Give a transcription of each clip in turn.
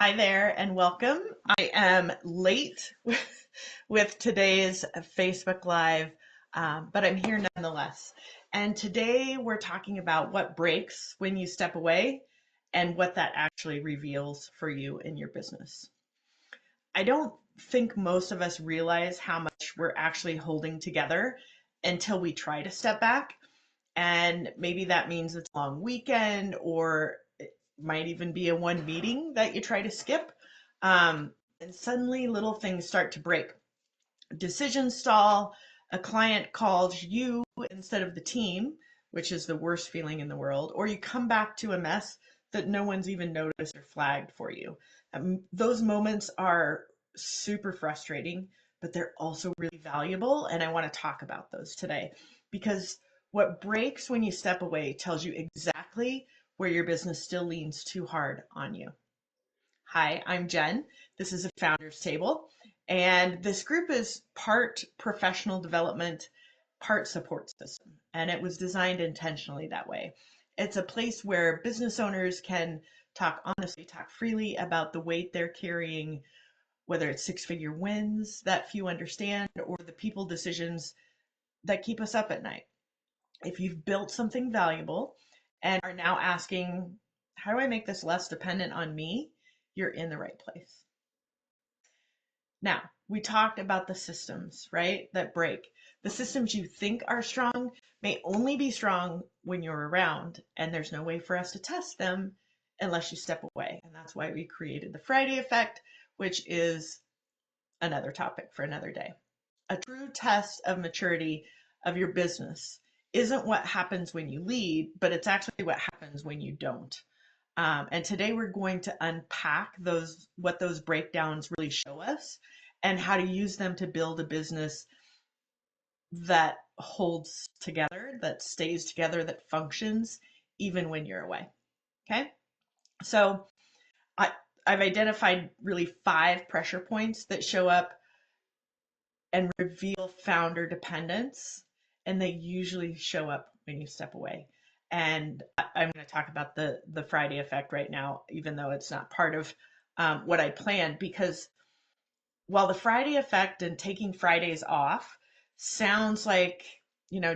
Hi there and welcome. I am late with today's Facebook Live, but I'm here nonetheless. And today we're talking about what breaks when you step away and what that actually reveals for you in your business. I don't think most of us realize how much we're actually holding together until we try to step back. And maybe that means it's a long weekend, or it might even be a one meeting that you try to skip. And suddenly little things start to break. Decisions stall, a client calls you instead of the team, which is the worst feeling in the world, or you come back to a mess that no one's even noticed or flagged for you. Those moments are super frustrating, but they're also really valuable. And I want to talk about those today because what breaks when you step away tells you exactly where your business still leans too hard on you. Hi, I'm Jen. This is a founder's table, and this group is part professional development, part support system, and it was designed intentionally that way. It's a place where business owners can talk honestly, talk freely about the weight they're carrying, whether it's six-figure wins that few understand or the people decisions that keep us up at night. If you've built something valuable and are now asking, how do I make this less dependent on me? You're in the right place. Now, we talked about the systems, right, that break. The systems you think are strong may only be strong when you're around, and there's no way for us to test them unless you step away. And that's why we created the Friday effect, which is another topic for another day. A true test of maturity of your business isn't what happens when you lead, but it's actually what happens when you don't. And today we're going to unpack what those breakdowns really show us and how to use them to build a business that holds together, that stays together, that functions even when you're away. Okay. So I, I've identified really 5 pressure points that show up and reveal founder dependence, and they usually show up when you step away. And I'm going to talk about the Friday effect right now, even though it's not part of what I planned, because while the Friday effect and taking Fridays off sounds like,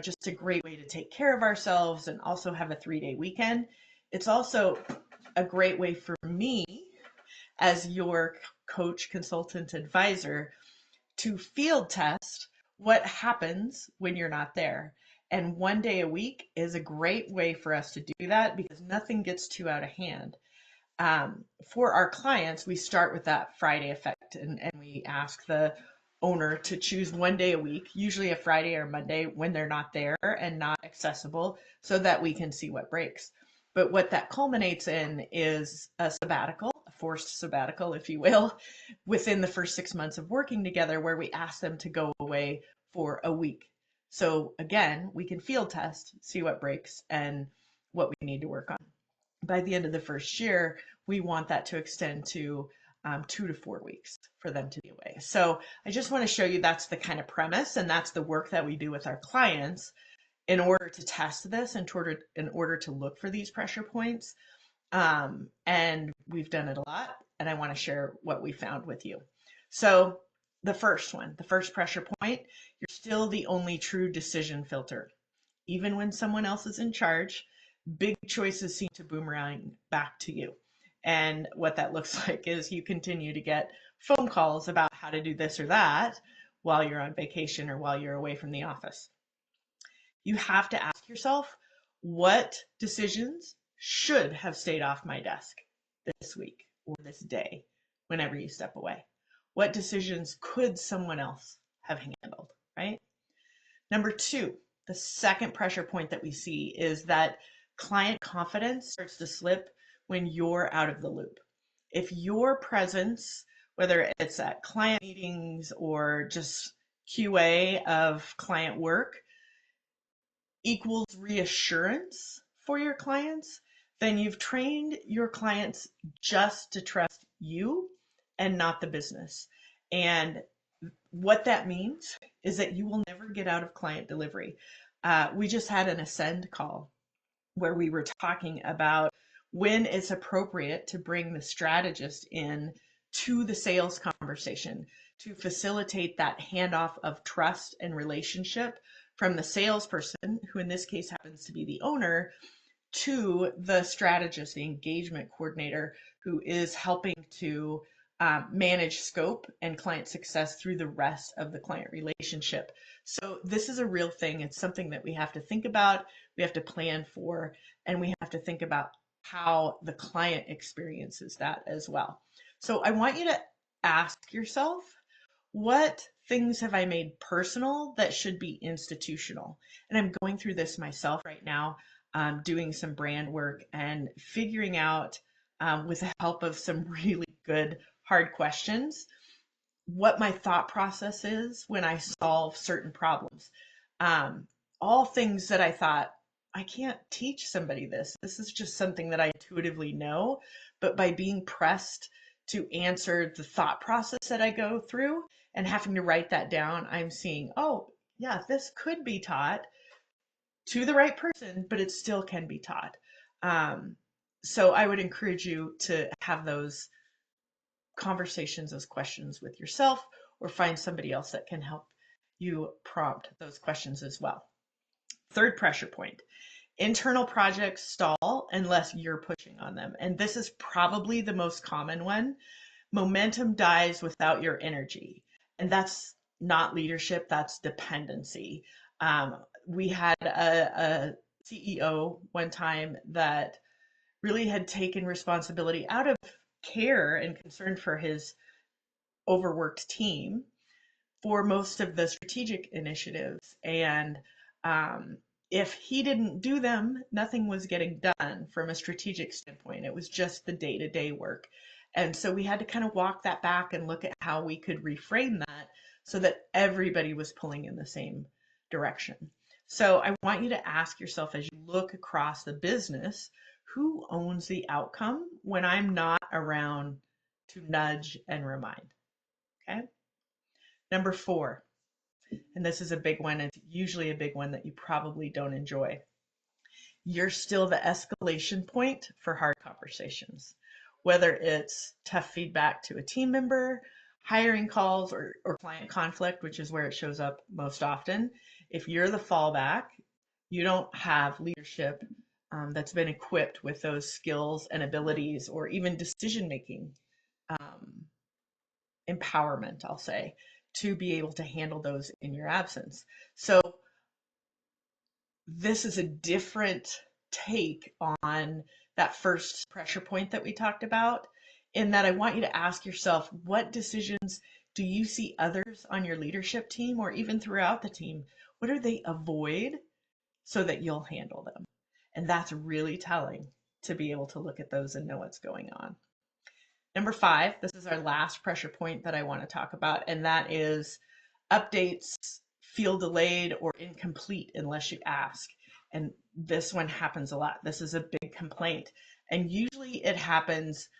just a great way to take care of ourselves and also have a 3-day weekend, it's also a great way for me as your coach, consultant, advisor to field test what happens when you're not there. And one day a week is a great way for us to do that because nothing gets too out of hand. For our clients, we start with that Friday effect, and we ask the owner to choose one day a week, usually a Friday or Monday when they're not there and not accessible, so that we can see what breaks. But what that culminates in is a sabbatical, a forced sabbatical, if you will, within the first 6 months of working together, where we ask them to go away for a week. So again, we can field test, see what breaks, and what we need to work on. By the end of the first year, we want that to extend to 2 to 4 weeks for them to be away. So I just want to show you that's the kind of premise, and that's the work that we do with our clients in order to test this, in order to look for these pressure points. And we've done it a lot, and I want to share what we found with you. So the first one, the first pressure point, you're still the only true decision filter. Even when someone else is in charge, big choices seem to boomerang back to you. And what that looks like is you continue to get phone calls about how to do this or that while you're on vacation or while you're away from the office. You have to ask yourself, what decisions should have stayed off my desk this week or this day whenever you step away? What decisions could someone else have handled, right? Number 2, the second pressure point that we see is that client confidence starts to slip when you're out of the loop. If your presence, whether it's at client meetings or just QA of client work, equals reassurance for your clients, then you've trained your clients just to trust you and not the business. And what that means is that you will never get out of client delivery. We just had an Ascend call where we were talking about when it's appropriate to bring the strategist in to the sales conversation to facilitate that handoff of trust and relationship from the salesperson, who in this case happens to be the owner, to the strategist, the engagement coordinator, who is helping to manage scope and client success through the rest of the client relationship. So this is a real thing. It's something that we have to think about, we have to plan for, and we have to think about how the client experiences that as well. So I want you to ask yourself, what things have I made personal that should be institutional? And I'm going through this myself right now, doing some brand work and figuring out, with the help of some really good hard questions, what my thought process is when I solve certain problems. Um, all things that I thought, I can't teach somebody this. This is just something that I intuitively know. But by being pressed to answer the thought process that I go through and having to write that down, I'm seeing, oh, yeah, this could be taught to the right person, but it still can be taught. Um, so I would encourage you to have those conversations, those questions with yourself, or find somebody else that can help you prompt those questions as well. Third pressure point: internal projects stall unless you're pushing on them. And this is probably the most common one. Momentum dies without your energy. And that's not leadership, that's dependency. We had a CEO one time that really had taken responsibility out of care and concern for his overworked team for most of the strategic initiatives. And um, if he didn't do them, nothing was getting done from a strategic standpoint. It was just the day to day work. And so we had to kind of walk that back and look at how we could reframe that so that everybody was pulling in the same direction. So I want you to ask yourself, as you look across the business, who owns the outcome when I'm not around to nudge and remind? Okay. Number 4, and this is a big one, it's usually a big one that you probably don't enjoy. You're still the escalation point for hard conversations, whether it's tough feedback to a team member, hiring calls, or client conflict, which is where it shows up most often. If you're the fallback, you don't have leadership that's been equipped with those skills and abilities, or even decision making um, empowerment, I'll say, to be able to handle those in your absence. So this is a different take on that first pressure point that we talked about, in that I want you to ask yourself, what decisions do you see others on your leadership team or even throughout the team, what do they avoid so that you'll handle them? And that's really telling, to be able to look at those and know what's going on. Number 5, this is our last pressure point that I want to talk about, and that is updates feel delayed or incomplete unless you ask. And this one happens a lot. This is a big complaint. And usually it happens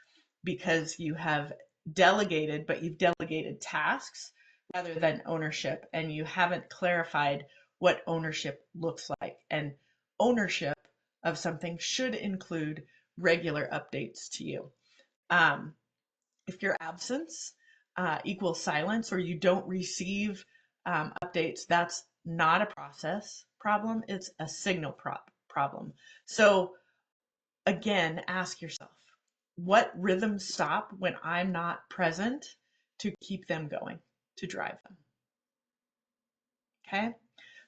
because you have delegated, but you've delegated tasks rather than ownership, and you haven't clarified what ownership looks like. And ownership of something should include regular updates to you. Um, if your absence equals silence, or you don't receive updates, that's not a process problem, it's a signal problem. So again, ask yourself, what rhythms stop when I'm not present to keep them going, to drive them? Okay,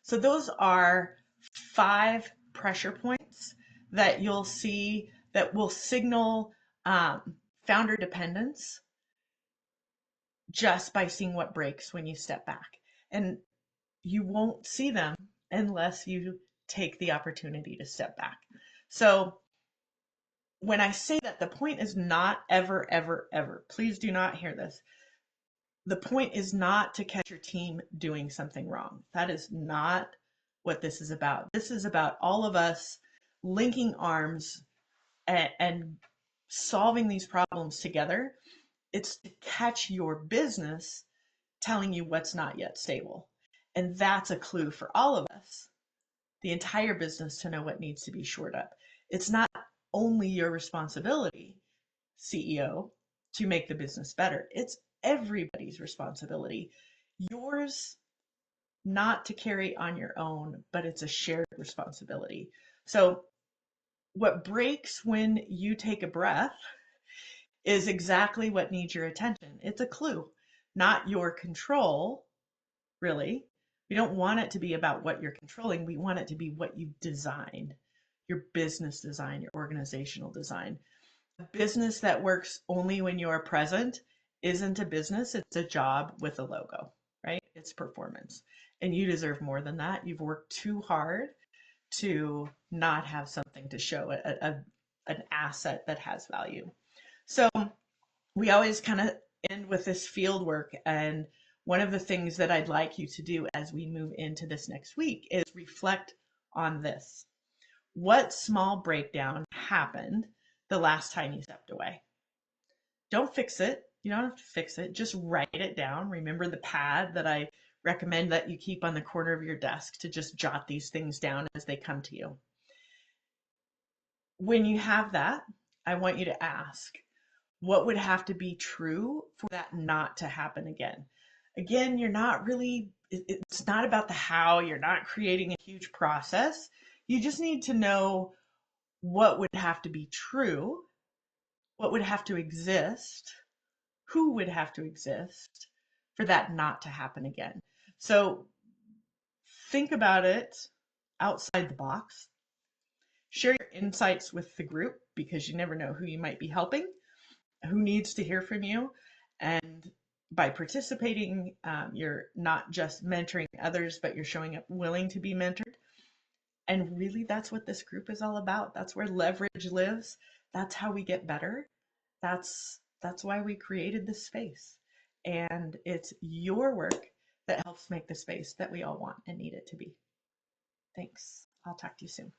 so those are 5 pressure points that you'll see that will signal founder dependence just by seeing what breaks when you step back. And you won't see them unless you take the opportunity to step back. So when I say that, the point is not ever, ever, ever, please do not hear this. The point is not to catch your team doing something wrong. That is not what this is about. This is about all of us linking arms and solving these problems together. It's to catch your business telling you what's not yet stable. And that's a clue for all of us, the entire business, to know what needs to be shored up. It's not only your responsibility, CEO, to make the business better. It's everybody's responsibility. Yours not to carry on your own, but it's a shared responsibility. So, what breaks when you take a breath is exactly what needs your attention. It's a clue, not your control, really. We don't want it to be about what you're controlling. We want it to be what you've designed, your business design, your organizational design. A business that works only when you're present isn't a business, it's a job with a logo, right? It's performance. And you deserve more than that. You've worked too hard to not have something to show, an asset that has value. So we always kind of end with this field work. And one of the things that I'd like you to do as we move into this next week is reflect on this. What small breakdown happened the last time you stepped away? Don't fix it. You don't have to fix it. Just write it down. Remember the pad that I recommend that you keep on the corner of your desk to just jot these things down as they come to you. When you have that, I want you to ask, what would have to be true for that not to happen again? Again, you're not really, it's not about the how, you're not creating a huge process. You just need to know what would have to be true, what would have to exist, who would have to exist for that not to happen again. So think about it outside the box. Share your insights with the group because you never know who you might be helping, who needs to hear from you. And by participating, you're not just mentoring others, but you're showing up willing to be mentored. And really, that's what this group is all about. That's where leverage lives. That's how we get better. That's why we created this space. And it's your work that helps make the space that we all want and need it to be. Thanks. I'll talk to you soon.